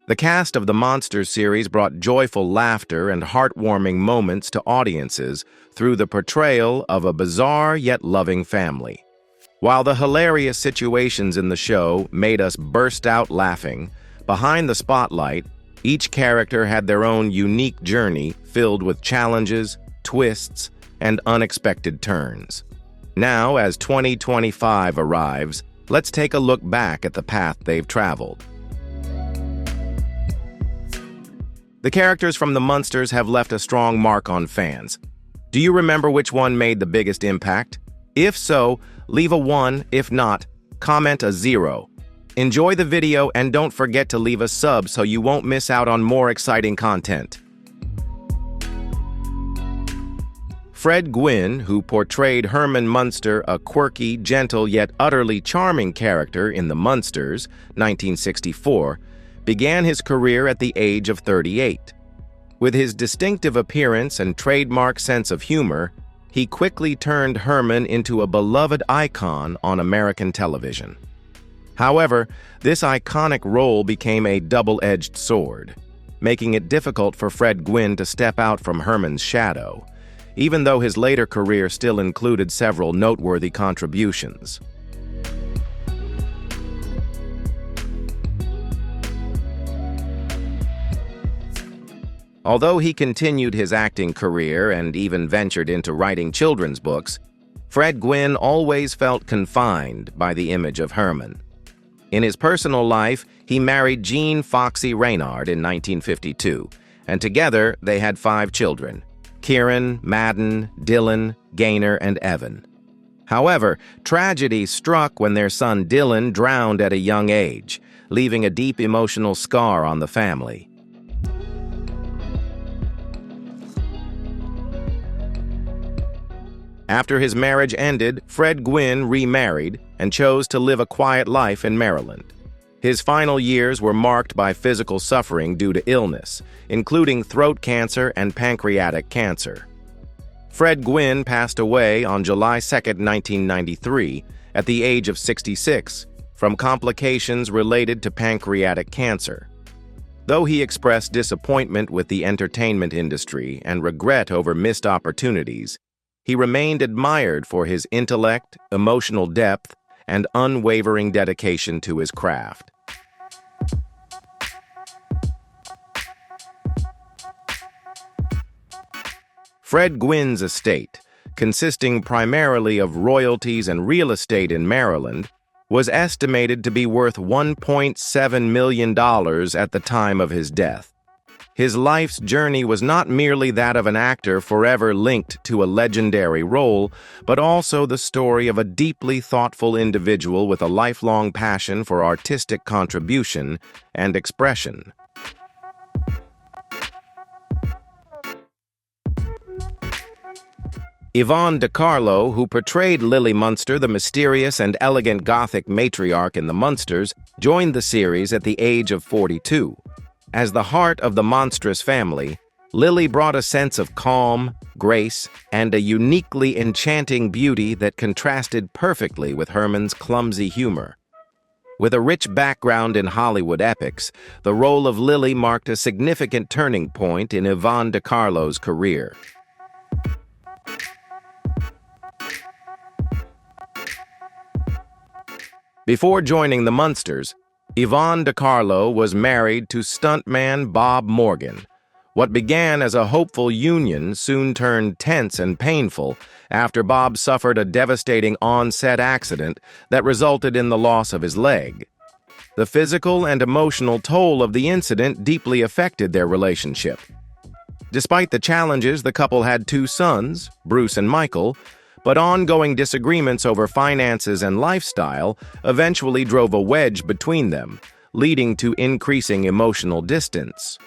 The cast of the Munsters series brought joyful laughter and heartwarming moments to audiences through the portrayal of a bizarre yet loving family. While the hilarious situations in the show made us burst out laughing, behind the spotlight, each character had their own unique journey filled with challenges, twists, and unexpected turns. Now, as 2025 arrives, let's take a look back at the path they've traveled. The characters from the Munsters have left a strong mark on fans. Do you remember which one made the biggest impact? If so, leave a 1. If not, comment a 0. Enjoy the video and don't forget to leave a sub so you won't miss out on more exciting content. Fred Gwynne, who portrayed Herman Munster, a quirky, gentle, yet utterly charming character in The Munsters, 1964, began his career at the age of 38. With his distinctive appearance and trademark sense of humor, he quickly turned Herman into a beloved icon on American television. However, this iconic role became a double-edged sword, making it difficult for Fred Gwynne to step out from Herman's shadow, even though his later career still included several noteworthy contributions. Although he continued his acting career and even ventured into writing children's books, Fred Gwynne always felt confined by the image of Herman. In his personal life, he married Jean Foxy Reynard in 1952, and together they had 5 children: Kieran, Madden, Dylan, Gaynor, and Evan. However, tragedy struck when their son Dylan drowned at a young age, leaving a deep emotional scar on the family. After his marriage ended, Fred Gwynne remarried and chose to live a quiet life in Maryland. His final years were marked by physical suffering due to illness, including throat cancer and pancreatic cancer. Fred Gwynne passed away on July 2, 1993, at the age of 66, from complications related to pancreatic cancer. Though he expressed disappointment with the entertainment industry and regret over missed opportunities, he remained admired for his intellect, emotional depth, and unwavering dedication to his craft. Fred Gwynne's estate, consisting primarily of royalties and real estate in Maryland, was estimated to be worth $1.7 million at the time of his death. His life's journey was not merely that of an actor forever linked to a legendary role, but also the story of a deeply thoughtful individual with a lifelong passion for artistic contribution and expression. Yvonne De Carlo, who portrayed Lily Munster, the mysterious and elegant Gothic matriarch in The Munsters, joined the series at the age of 42. As the heart of the monstrous family, Lily brought a sense of calm, grace, and a uniquely enchanting beauty that contrasted perfectly with Herman's clumsy humor. With a rich background in Hollywood epics, the role of Lily marked a significant turning point in Yvonne De Carlo's career. Before joining the Munsters, Yvonne De Carlo was married to stuntman Bob Morgan. What began as a hopeful union soon turned tense and painful after Bob suffered a devastating on-set accident that resulted in the loss of his leg. The physical and emotional toll of the incident deeply affected their relationship. Despite the challenges, the couple had 2 sons, Bruce and Michael, but ongoing disagreements over finances and lifestyle eventually drove a wedge between them, leading to increasing emotional distance.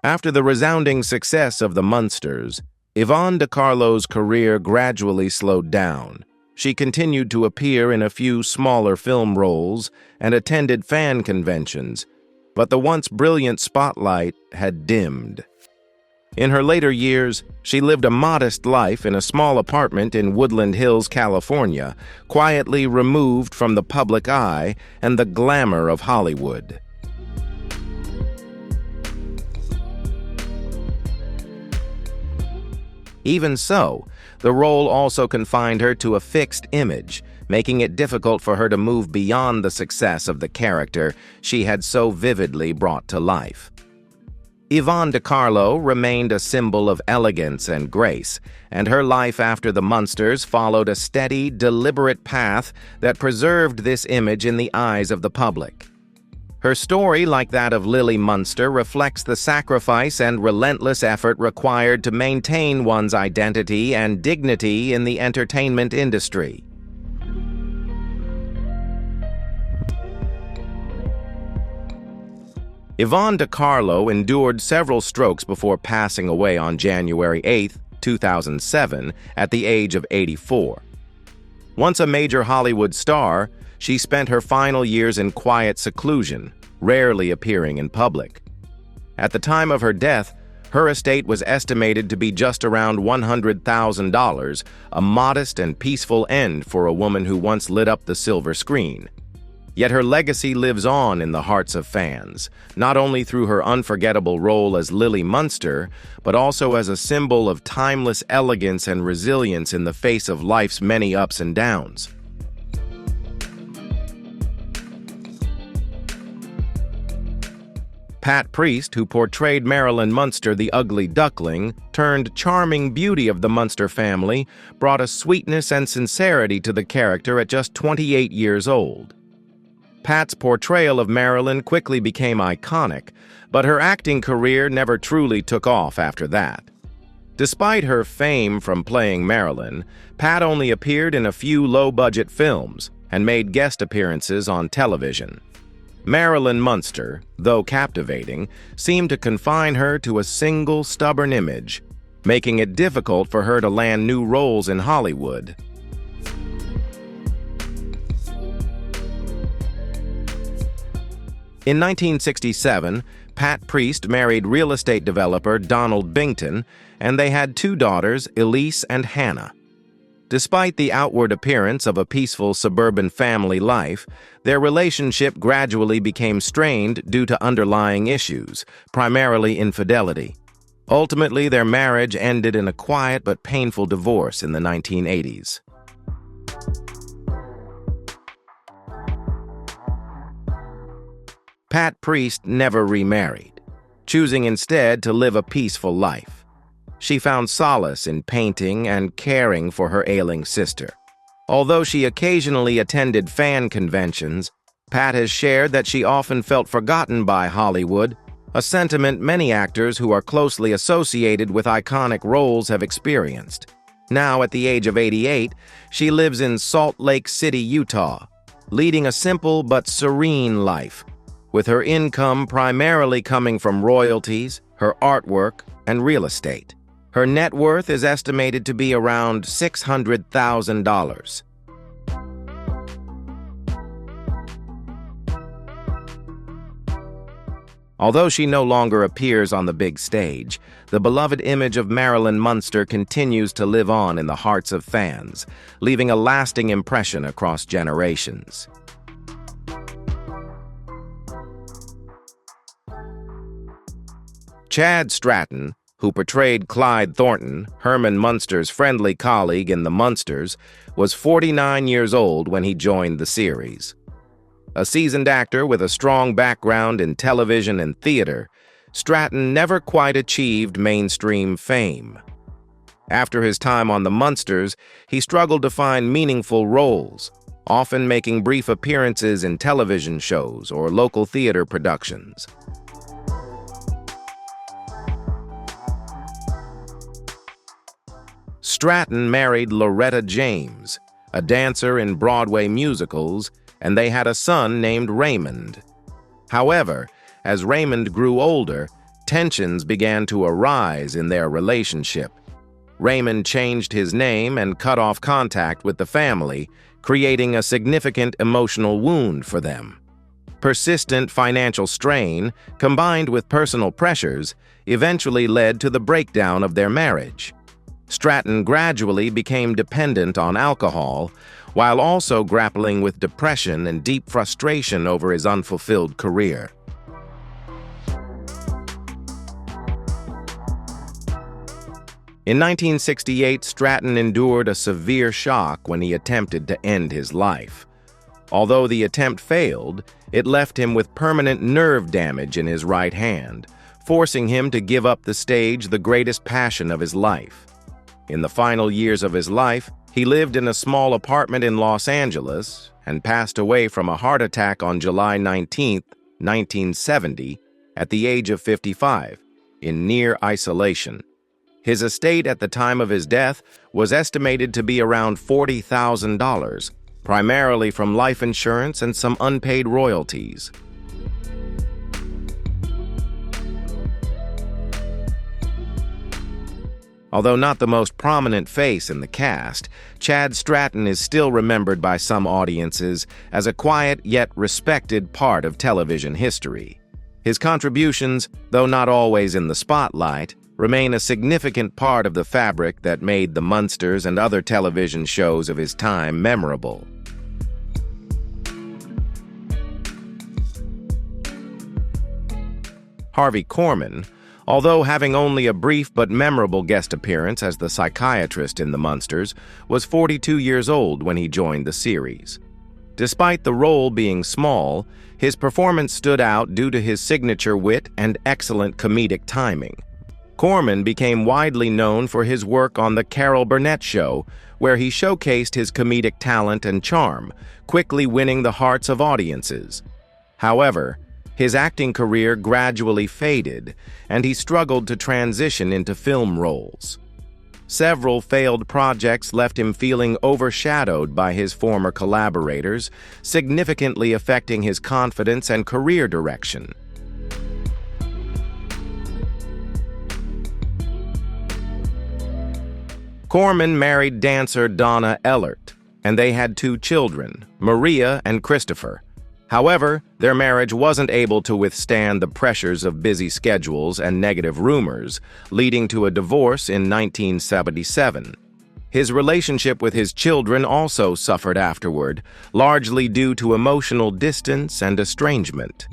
After the resounding success of The Munsters, Yvonne De Carlo's career gradually slowed down. She continued to appear in a few smaller film roles and attended fan conventions, but the once brilliant spotlight had dimmed. In her later years, she lived a modest life in a small apartment in Woodland Hills, California, quietly removed from the public eye and the glamour of Hollywood. Even so, the role also confined her to a fixed image, making it difficult for her to move beyond the success of the character she had so vividly brought to life. Yvonne De Carlo remained a symbol of elegance and grace, and her life after the Munsters followed a steady, deliberate path that preserved this image in the eyes of the public. Her story, like that of Lily Munster, reflects the sacrifice and relentless effort required to maintain one's identity and dignity in the entertainment industry. Yvonne De Carlo endured several strokes before passing away on January 8, 2007, at the age of 84. Once a major Hollywood star, she spent her final years in quiet seclusion, rarely appearing in public. At the time of her death, her estate was estimated to be just around $100,000, a modest and peaceful end for a woman who once lit up the silver screen. Yet her legacy lives on in the hearts of fans, not only through her unforgettable role as Lily Munster, but also as a symbol of timeless elegance and resilience in the face of life's many ups and downs. Pat Priest, who portrayed Marilyn Munster, the ugly duckling, turned charming beauty of the Munster family, brought a sweetness and sincerity to the character at just 28 years old. Pat's portrayal of Marilyn quickly became iconic, but her acting career never truly took off after that. Despite her fame from playing Marilyn, Pat only appeared in a few low-budget films and made guest appearances on television. Marilyn Munster, though captivating, seemed to confine her to a single stubborn image, making it difficult for her to land new roles in Hollywood. In 1967, Pat Priest married real estate developer Donald Bington, and they had two daughters, Elise and Hannah. Despite the outward appearance of a peaceful suburban family life, their relationship gradually became strained due to underlying issues, primarily infidelity. Ultimately, their marriage ended in a quiet but painful divorce in the 1980s. Pat Priest never remarried, choosing instead to live a peaceful life. She found solace in painting and caring for her ailing sister. Although she occasionally attended fan conventions, Pat has shared that she often felt forgotten by Hollywood, a sentiment many actors who are closely associated with iconic roles have experienced. Now, at the age of 88, she lives in Salt Lake City, Utah, leading a simple but serene life, with her income primarily coming from royalties, her artwork, and real estate. Her net worth is estimated to be around $600,000. Although she no longer appears on the big stage, the beloved image of Marilyn Munster continues to live on in the hearts of fans, leaving a lasting impression across generations. Chet Stratton, who portrayed Clyde Thornton, Herman Munster's friendly colleague in The Munsters, was 49 years old when he joined the series. A seasoned actor with a strong background in television and theater, Stratton never quite achieved mainstream fame. After his time on The Munsters, he struggled to find meaningful roles, often making brief appearances in television shows or local theater productions. Stratton married Loretta James, a dancer in Broadway musicals, and they had a son named Raymond. However, as Raymond grew older, tensions began to arise in their relationship. Raymond changed his name and cut off contact with the family, creating a significant emotional wound for them. Persistent financial strain, combined with personal pressures, eventually led to the breakdown of their marriage. Stratton gradually became dependent on alcohol, while also grappling with depression and deep frustration over his unfulfilled career. In 1968, Stratton endured a severe shock when he attempted to end his life. Although the attempt failed, it left him with permanent nerve damage in his right hand, forcing him to give up the stage, the greatest passion of his life. In the final years of his life, he lived in a small apartment in Los Angeles and passed away from a heart attack on July 19, 1970, at the age of 55, in near isolation. His estate at the time of his death was estimated to be around $40,000, primarily from life insurance and some unpaid royalties. Although not the most prominent face in the cast, Chet Stratton is still remembered by some audiences as a quiet yet respected part of television history. His contributions, though not always in the spotlight, remain a significant part of the fabric that made the Munsters and other television shows of his time memorable. Harvey Korman, although having only a brief but memorable guest appearance as the psychiatrist in the Munsters, was 42 years old when he joined the series. Despite the role being small, his performance stood out due to his signature wit and excellent comedic timing. Korman became widely known for his work on The Carol Burnett Show, where he showcased his comedic talent and charm, quickly winning the hearts of audiences. However, his acting career gradually faded, and he struggled to transition into film roles. Several failed projects left him feeling overshadowed by his former collaborators, significantly affecting his confidence and career direction. Korman married dancer Donna Ellert, and they had 2 children, Maria and Christopher. However, their marriage wasn't able to withstand the pressures of busy schedules and negative rumors, leading to a divorce in 1977. His relationship with his children also suffered afterward, largely due to emotional distance and estrangement.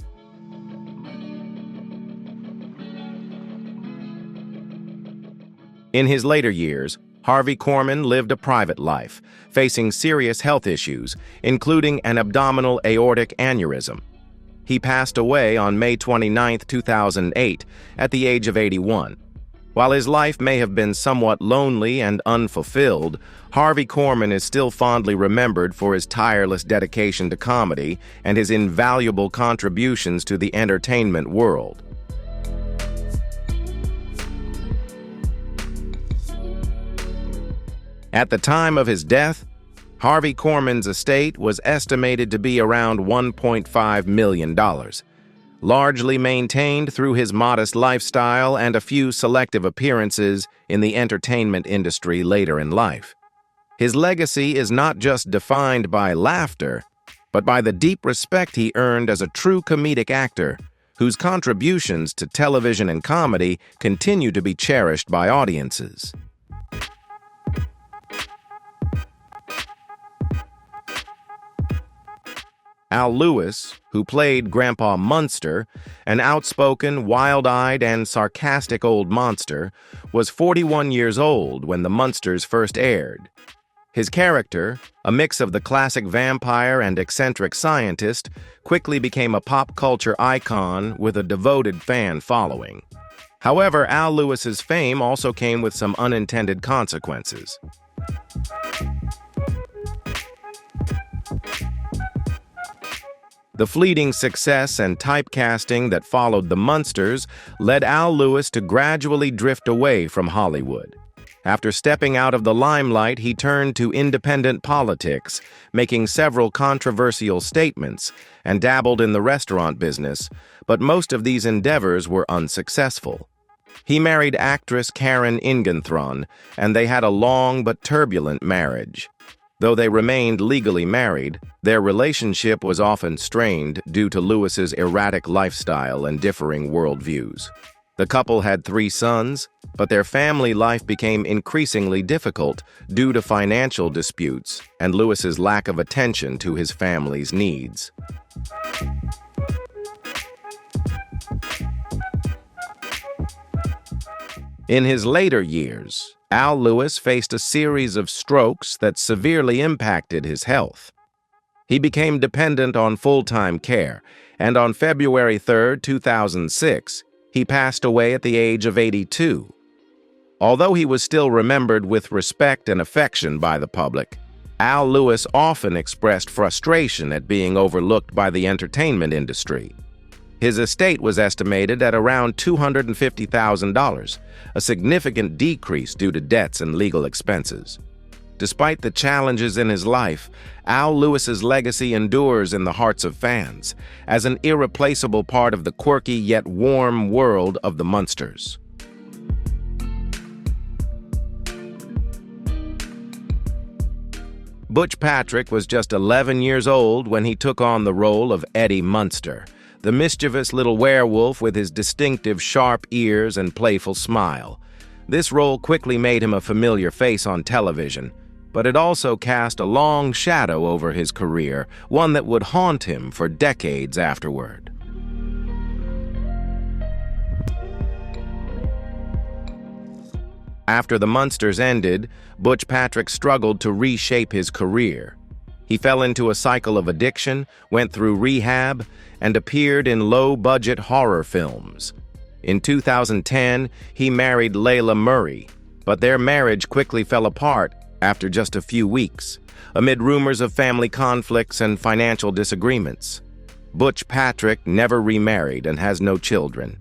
In his later years, Harvey Korman lived a private life, facing serious health issues, including an abdominal aortic aneurysm. He passed away on May 29, 2008, at the age of 81. While his life may have been somewhat lonely and unfulfilled, Harvey Korman is still fondly remembered for his tireless dedication to comedy and his invaluable contributions to the entertainment world. At the time of his death, Harvey Korman's estate was estimated to be around $1.5 million, largely maintained through his modest lifestyle and a few selective appearances in the entertainment industry later in life. His legacy is not just defined by laughter, but by the deep respect he earned as a true comedic actor, whose contributions to television and comedy continue to be cherished by audiences. Al Lewis, who played Grandpa Munster, an outspoken, wild-eyed, and sarcastic old monster, was 41 years old when the Munsters first aired. His character, a mix of the classic vampire and eccentric scientist, quickly became a pop culture icon with a devoted fan following. However, Al Lewis's fame also came with some unintended consequences. The fleeting success and typecasting that followed the Munsters led Al Lewis to gradually drift away from Hollywood. After stepping out of the limelight, he turned to independent politics, making several controversial statements, and dabbled in the restaurant business, but most of these endeavors were unsuccessful. He married actress Karen Ingenthron, and they had a long but turbulent marriage. Though they remained legally married, their relationship was often strained due to Lewis's erratic lifestyle and differing worldviews. The couple had 3 sons, but their family life became increasingly difficult due to financial disputes and Lewis's lack of attention to his family's needs. In his later years, Al Lewis faced a series of strokes that severely impacted his health. He became dependent on full-time care, and on February 3, 2006, he passed away at the age of 82. Although he was still remembered with respect and affection by the public, Al Lewis often expressed frustration at being overlooked by the entertainment industry. His estate was estimated at around $250,000, a significant decrease due to debts and legal expenses. Despite the challenges in his life, Al Lewis's legacy endures in the hearts of fans as an irreplaceable part of the quirky yet warm world of the Munsters. Butch Patrick was just 11 years old when he took on the role of Eddie Munster, the mischievous little werewolf with his distinctive sharp ears and playful smile. This role quickly made him a familiar face on television, but it also cast a long shadow over his career, one that would haunt him for decades afterward. After the Munsters ended, Butch Patrick struggled to reshape his career. He fell into a cycle of addiction, went through rehab, and appeared in low-budget horror films. In 2010, he married Layla Murray, but their marriage quickly fell apart after just a few weeks, amid rumors of family conflicts and financial disagreements. Butch Patrick never remarried and has no children.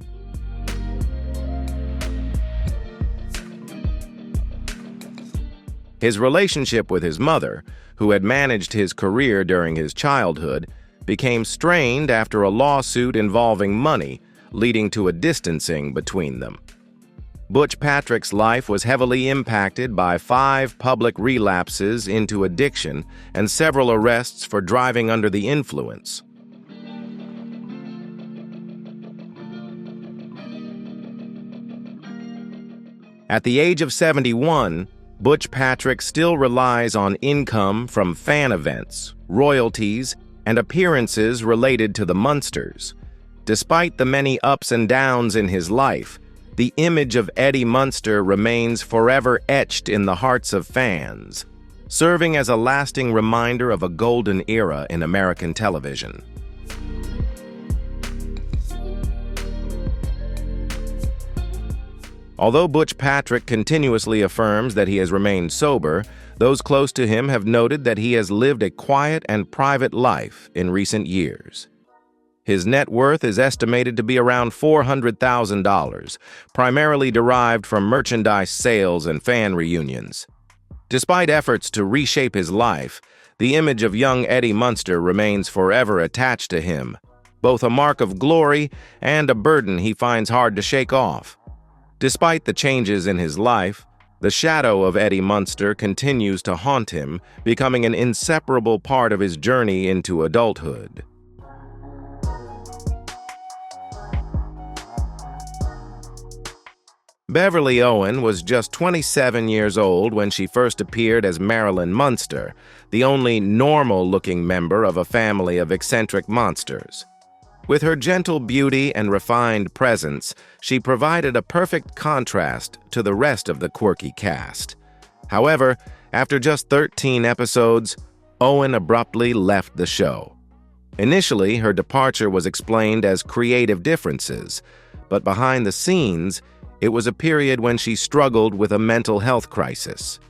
His relationship with his mother, who had managed his career during his childhood, became strained after a lawsuit involving money, leading to a distancing between them. Butch Patrick's life was heavily impacted by 5 public relapses into addiction and several arrests for driving under the influence. At the age of 71, Butch Patrick still relies on income from fan events, royalties, and appearances related to the Munsters. Despite the many ups and downs in his life, the image of Eddie Munster remains forever etched in the hearts of fans, serving as a lasting reminder of a golden era in American television. Although Butch Patrick continuously affirms that he has remained sober, those close to him have noted that he has lived a quiet and private life in recent years. His net worth is estimated to be around $400,000, primarily derived from merchandise sales and fan reunions. Despite efforts to reshape his life, the image of young Eddie Munster remains forever attached to him, both a mark of glory and a burden he finds hard to shake off. Despite the changes in his life, the shadow of Eddie Munster continues to haunt him, becoming an inseparable part of his journey into adulthood. Beverly Owen was just 27 years old when she first appeared as Marilyn Munster, the only normal-looking member of a family of eccentric monsters. With her gentle beauty and refined presence, she provided a perfect contrast to the rest of the quirky cast. However, after just 13 episodes, Owen abruptly left the show. Initially, her departure was explained as creative differences, but behind the scenes, it was a period when she struggled with a mental health crisis.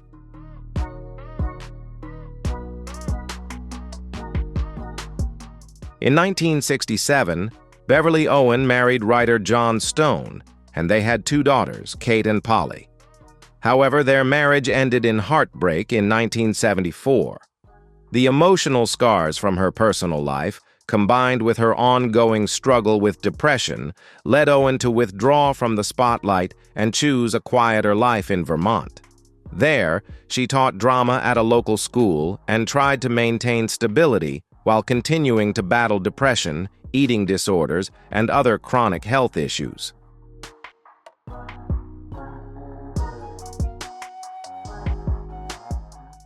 In 1967, Beverly Owen married writer John Stone, and they had 2 daughters, Kate and Polly. However, their marriage ended in heartbreak in 1974. The emotional scars from her personal life, combined with her ongoing struggle with depression, led Owen to withdraw from the spotlight and choose a quieter life in Vermont. There, she taught drama at a local school and tried to maintain stability while continuing to battle depression, eating disorders, and other chronic health issues.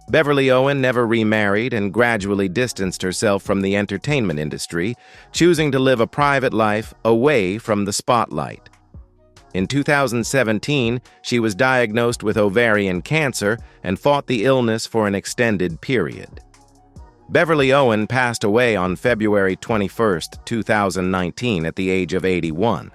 Beverly Owen never remarried and gradually distanced herself from the entertainment industry, choosing to live a private life away from the spotlight. In 2017, she was diagnosed with ovarian cancer and fought the illness for an extended period. Beverly Owen passed away on February 21, 2019, at the age of 81.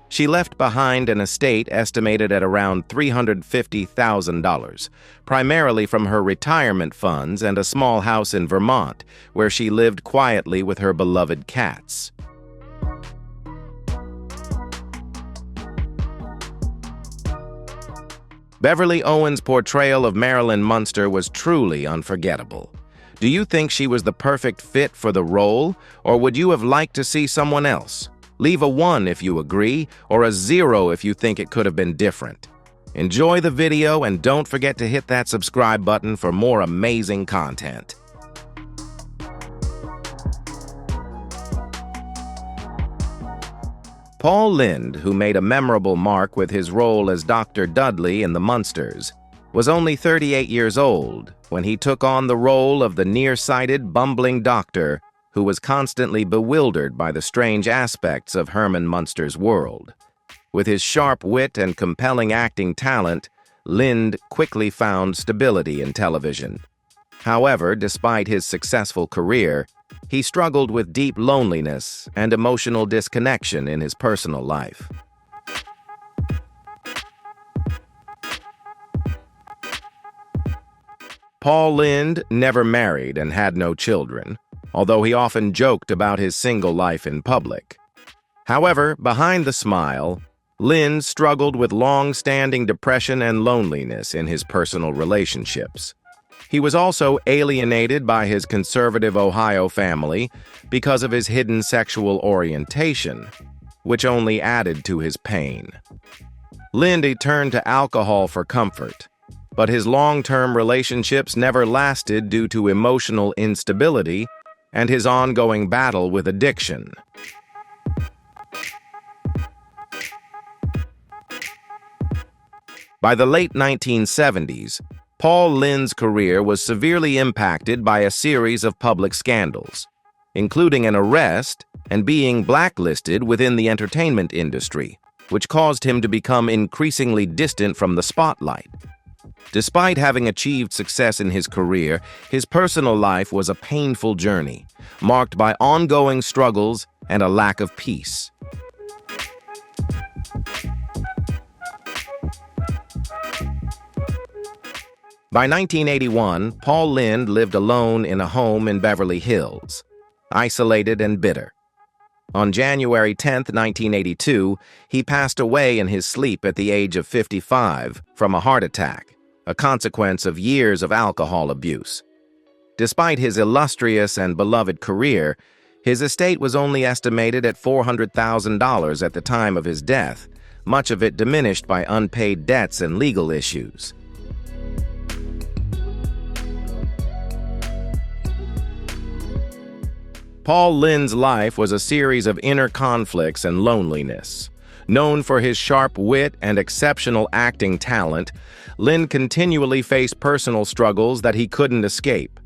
She left behind an estate estimated at around $350,000, primarily from her retirement funds and a small house in Vermont, where she lived quietly with her beloved cats. Beverly Owen's portrayal of Marilyn Munster was truly unforgettable. Do you think she was the perfect fit for the role, or would you have liked to see someone else? Leave a 1 if you agree, or a 0 if you think it could have been different. Enjoy the video and don't forget to hit that subscribe button for more amazing content. Paul Lynde, who made a memorable mark with his role as Dr. Dudley in The Munsters, was only 38 years old when he took on the role of the nearsighted, bumbling doctor who was constantly bewildered by the strange aspects of Herman Munster's world. With his sharp wit and compelling acting talent, Lynde quickly found stability in television. However, despite his successful career, he struggled with deep loneliness and emotional disconnection in his personal life. Paul Lynde never married and had no children, although he often joked about his single life in public. However, behind the smile, Lynde struggled with long-standing depression and loneliness in his personal relationships. He was also alienated by his conservative Ohio family because of his hidden sexual orientation, which only added to his pain. Lynde turned to alcohol for comfort, but his long-term relationships never lasted due to emotional instability and his ongoing battle with addiction. By the late 1970s, Paul Lynde's career was severely impacted by a series of public scandals, including an arrest and being blacklisted within the entertainment industry, which caused him to become increasingly distant from the spotlight. Despite having achieved success in his career, his personal life was a painful journey, marked by ongoing struggles and a lack of peace. By 1981, Paul Lynde lived alone in a home in Beverly Hills, isolated and bitter. On January 10, 1982, he passed away in his sleep at the age of 55 from a heart attack, a consequence of years of alcohol abuse. Despite his illustrious and beloved career, his estate was only estimated at $400,000 at the time of his death, much of it diminished by unpaid debts and legal issues. Paul Lynde's life was a series of inner conflicts and loneliness. Known for his sharp wit and exceptional acting talent, Lynde continually faced personal struggles that he couldn't escape.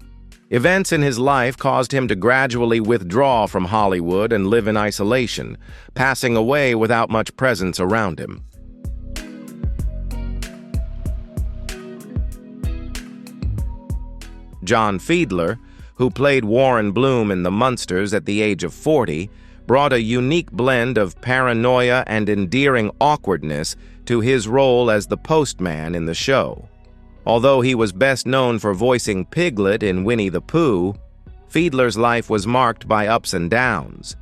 Events in his life caused him to gradually withdraw from Hollywood and live in isolation, passing away without much presence around him. John Fiedler, who played Warren Bloom in The Munsters at the age of 40, brought a unique blend of paranoia and endearing awkwardness to his role as the postman in the show. Although he was best known for voicing Piglet in Winnie the Pooh, Fiedler's life was marked by ups and downs.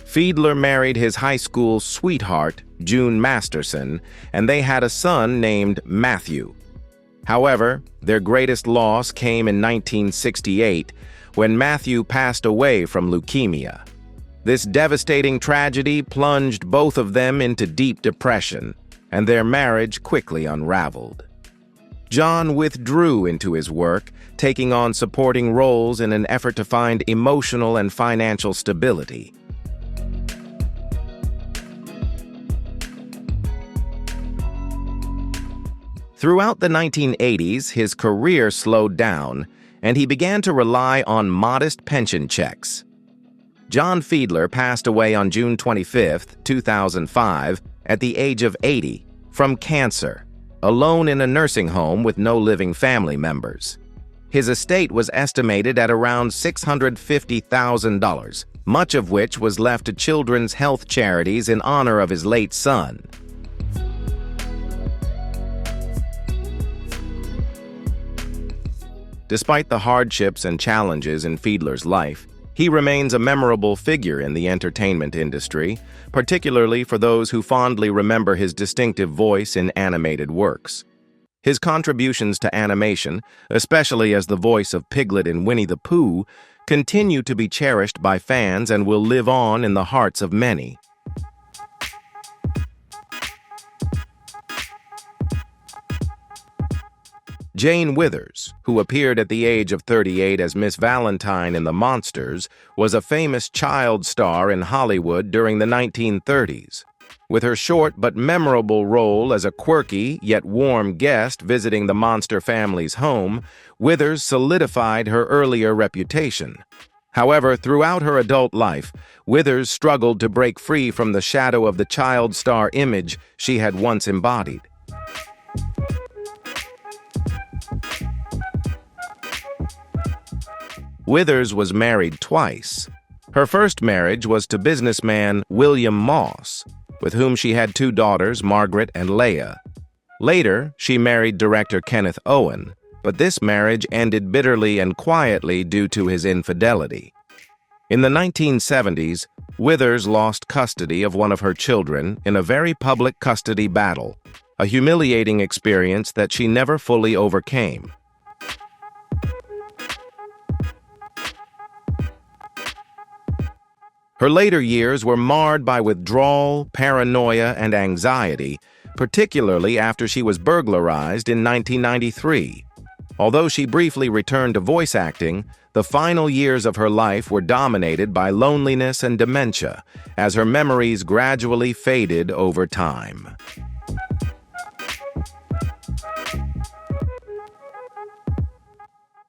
Fiedler married his high school sweetheart, June Masterson, and they had a son named Matthew. However, their greatest loss came in 1968 when Matthew passed away from leukemia. This devastating tragedy plunged both of them into deep depression, and their marriage quickly unraveled. John withdrew into his work, taking on supporting roles in an effort to find emotional and financial stability. Throughout the 1980s, his career slowed down, and he began to rely on modest pension checks. John Fiedler passed away on June 25, 2005, at the age of 80, from cancer, alone in a nursing home with no living family members. His estate was estimated at around $650,000, much of which was left to children's health charities in honor of his late son. Despite the hardships and challenges in Fiedler's life, he remains a memorable figure in the entertainment industry, particularly for those who fondly remember his distinctive voice in animated works. His contributions to animation, especially as the voice of Piglet in Winnie the Pooh, continue to be cherished by fans and will live on in the hearts of many. Jane Withers, who appeared at the age of 38 as Miss Valentine in The Munsters, was a famous child star in Hollywood during the 1930s. With her short but memorable role as a quirky yet warm guest visiting the Monster family's home, Withers solidified her earlier reputation. However, throughout her adult life, Withers struggled to break free from the shadow of the child star image she had once embodied. Withers was married twice. Her first marriage was to businessman William Moss, with whom she had two daughters, Margaret and Leah. Later, she married director Kenneth Owen, but this marriage ended bitterly and quietly due to his infidelity. In the 1970s, Withers lost custody of one of her children in a very public custody battle, a humiliating experience that she never fully overcame. Her later years were marred by withdrawal, paranoia, and anxiety, particularly after she was burglarized in 1993. Although she briefly returned to voice acting, the final years of her life were dominated by loneliness and dementia, as her memories gradually faded over time.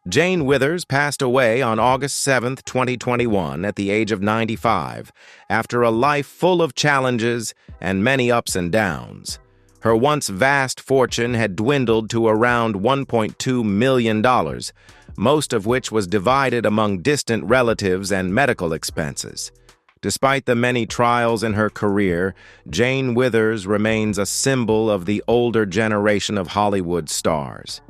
Jane Withers passed away on August 7, 2021, at the age of 95, after a life full of challenges and many ups and downs. Her once vast fortune had dwindled to around $1.2 million, most of which was divided among distant relatives and medical expenses. Despite the many trials in her career, Jane Withers remains a symbol of the older generation of Hollywood stars.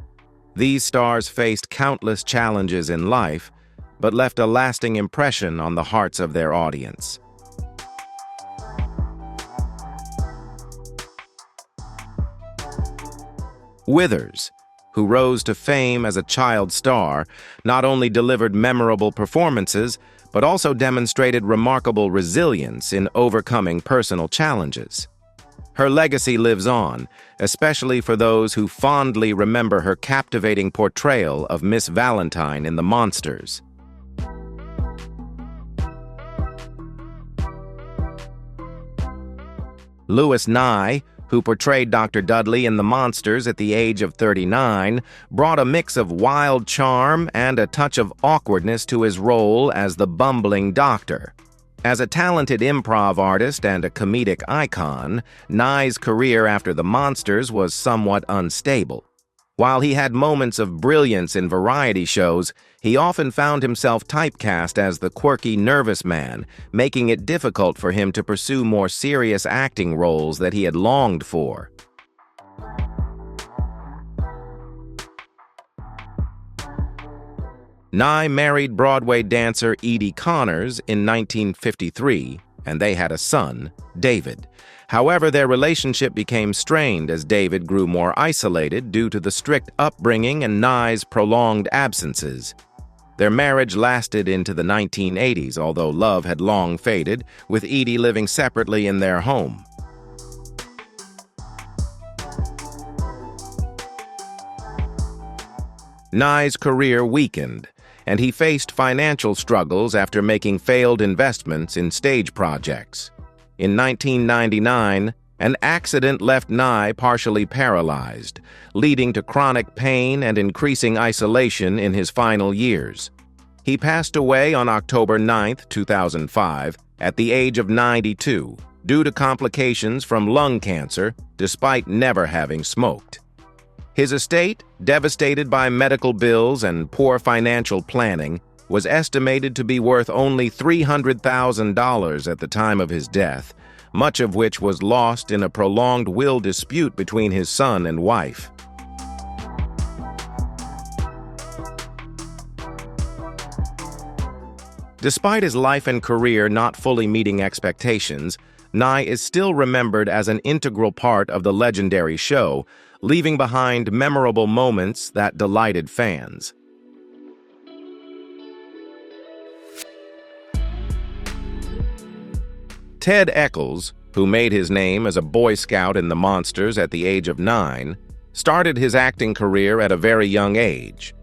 These stars faced countless challenges in life, but left a lasting impression on the hearts of their audience. Withers, who rose to fame as a child star, not only delivered memorable performances, but also demonstrated remarkable resilience in overcoming personal challenges. Her legacy lives on, especially for those who fondly remember her captivating portrayal of Miss Valentine in The Munsters. Louis Nye, who portrayed Dr. Dudley in The Munsters at the age of 39, brought a mix of wild charm and a touch of awkwardness to his role as the bumbling doctor. As a talented improv artist and a comedic icon, Nye's career after The Munsters was somewhat unstable. While he had moments of brilliance in variety shows, he often found himself typecast as the quirky, nervous man, making it difficult for him to pursue more serious acting roles that he had longed for. Nye married Broadway dancer Edie Connors in 1953, and they had a son, David. However, their relationship became strained as David grew more isolated due to the strict upbringing and Nye's prolonged absences. Their marriage lasted into the 1980s, although love had long faded, with Edie living separately in their home. Nye's career weakened, and he faced financial struggles after making failed investments in stage projects. In 1999, an accident left Nye partially paralyzed, leading to chronic pain and increasing isolation in his final years. He passed away on October 9, 2005, at the age of 92, due to complications from lung cancer, despite never having smoked. His estate, devastated by medical bills and poor financial planning, was estimated to be worth only $300,000 at the time of his death, much of which was lost in a prolonged will dispute between his son and wife. Despite his life and career not fully meeting expectations, Nye is still remembered as an integral part of the legendary show, leaving behind memorable moments that delighted fans. Ted Eccles, who made his name as a Boy Scout in the Munsters at the age of 9, started his acting career at a very young age.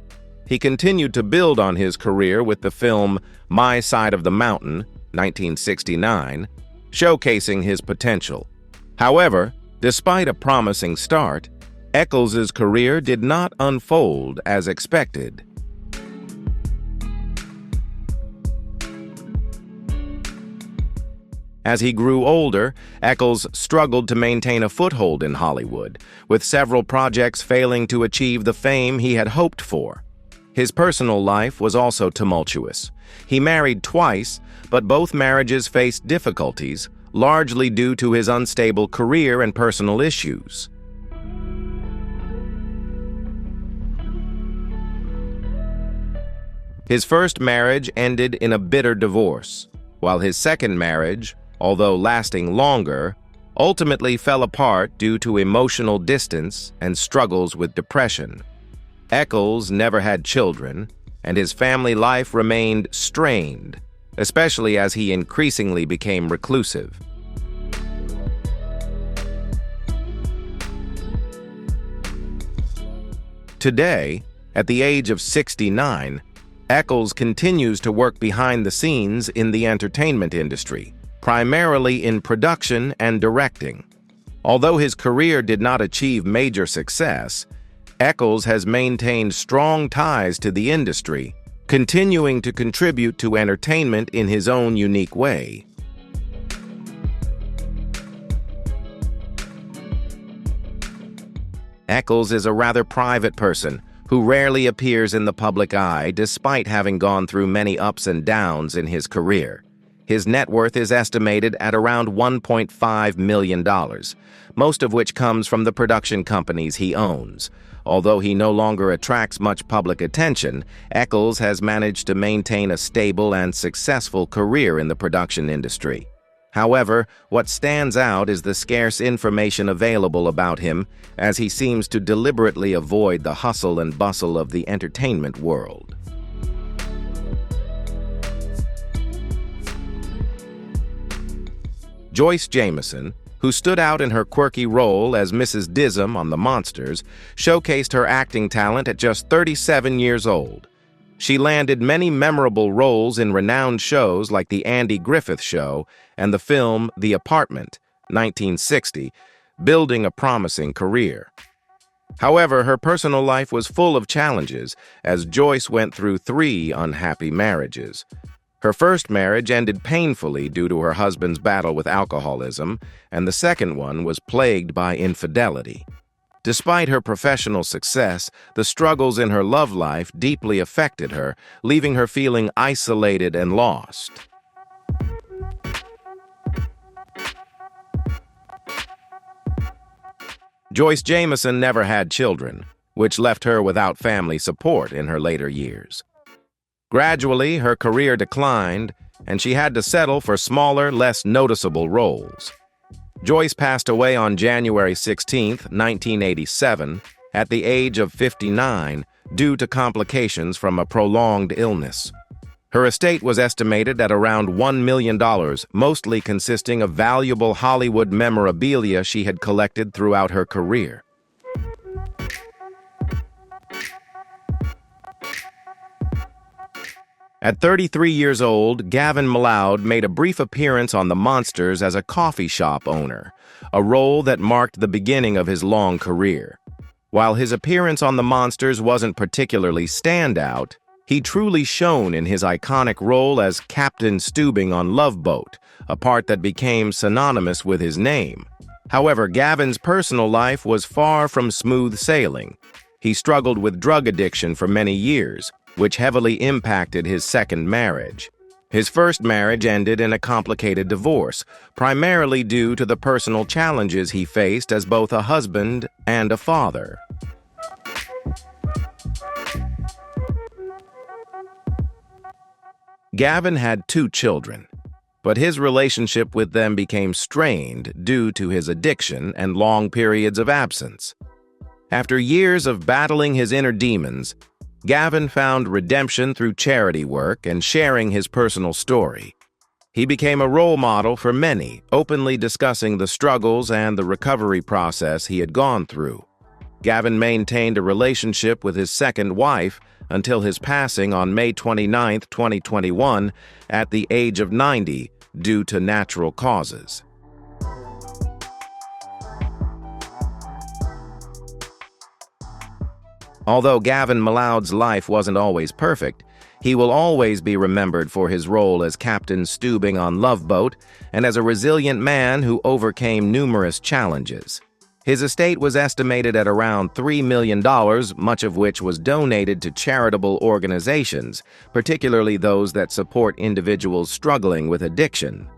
He continued to build on his career with the film My Side of the Mountain, 1969, showcasing his potential. However, despite a promising start, Eccles' career did not unfold as expected. As he grew older, Eccles struggled to maintain a foothold in Hollywood, with several projects failing to achieve the fame he had hoped for. His personal life was also tumultuous. He married twice, but both marriages faced difficulties, largely due to his unstable career and personal issues. His first marriage ended in a bitter divorce, while his second marriage, although lasting longer, ultimately fell apart due to emotional distance and struggles with depression. Eccles never had children, and his family life remained strained, especially as he increasingly became reclusive. Today, at the age of 69, Eccles continues to work behind the scenes in the entertainment industry, primarily in production and directing. Although his career did not achieve major success, Eccles has maintained strong ties to the industry, continuing to contribute to entertainment in his own unique way. Eccles is a rather private person who rarely appears in the public eye despite having gone through many ups and downs in his career. His net worth is estimated at around $1.5 million, most of which comes from the production companies he owns. Although he no longer attracts much public attention, Eccles has managed to maintain a stable and successful career in the production industry. However, what stands out is the scarce information available about him, as he seems to deliberately avoid the hustle and bustle of the entertainment world. Joyce Jameson, who stood out in her quirky role as Mrs. Dism on the Munsters, showcased her acting talent at just 37 years old. She landed many memorable roles in renowned shows like The Andy Griffith Show and the film The Apartment, 1960, building a promising career. However, her personal life was full of challenges, as Joyce went through 3 unhappy marriages. Her first marriage ended painfully due to her husband's battle with alcoholism, and the second one was plagued by infidelity. Despite her professional success, the struggles in her love life deeply affected her, leaving her feeling isolated and lost. Joyce Jameson never had children, which left her without family support in her later years. Gradually, her career declined, and she had to settle for smaller, less noticeable roles. Joyce passed away on January 16, 1987, at the age of 59, due to complications from a prolonged illness. Her estate was estimated at around $1 million, mostly consisting of valuable Hollywood memorabilia she had collected throughout her career. At 33 years old, Gavin MacLeod made a brief appearance on the Munsters as a coffee shop owner, a role that marked the beginning of his long career. While his appearance on the Munsters wasn't particularly standout, he truly shone in his iconic role as Captain Steubing on Love Boat, a part that became synonymous with his name. However, Gavin's personal life was far from smooth sailing. He struggled with drug addiction for many years, which heavily impacted his second marriage. His first marriage ended in a complicated divorce, primarily due to the personal challenges he faced as both a husband and a father. Gavin had 2 children, but his relationship with them became strained due to his addiction and long periods of absence. After years of battling his inner demons, Gavin found redemption through charity work and sharing his personal story. He became a role model for many, openly discussing the struggles and the recovery process he had gone through. Gavin maintained a relationship with his second wife until his passing on May 29, 2021, at the age of 90, due to natural causes. Although Gavin MacLeod's life wasn't always perfect, he will always be remembered for his role as Captain Steubing on Love Boat and as a resilient man who overcame numerous challenges. His estate was estimated at around $3 million, much of which was donated to charitable organizations, particularly those that support individuals struggling with addiction.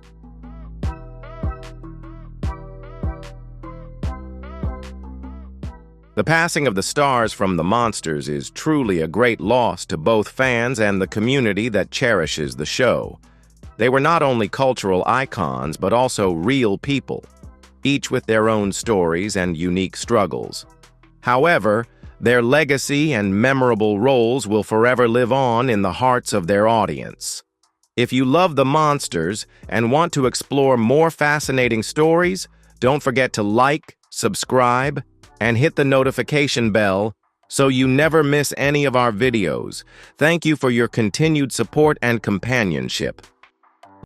The passing of the stars from the Munsters is truly a great loss to both fans and the community that cherishes the show. They were not only cultural icons, but also real people, each with their own stories and unique struggles. However, their legacy and memorable roles will forever live on in the hearts of their audience. If you love the Munsters and want to explore more fascinating stories, don't forget to like, subscribe, and hit the notification bell so you never miss any of our videos. Thank you for your continued support and companionship.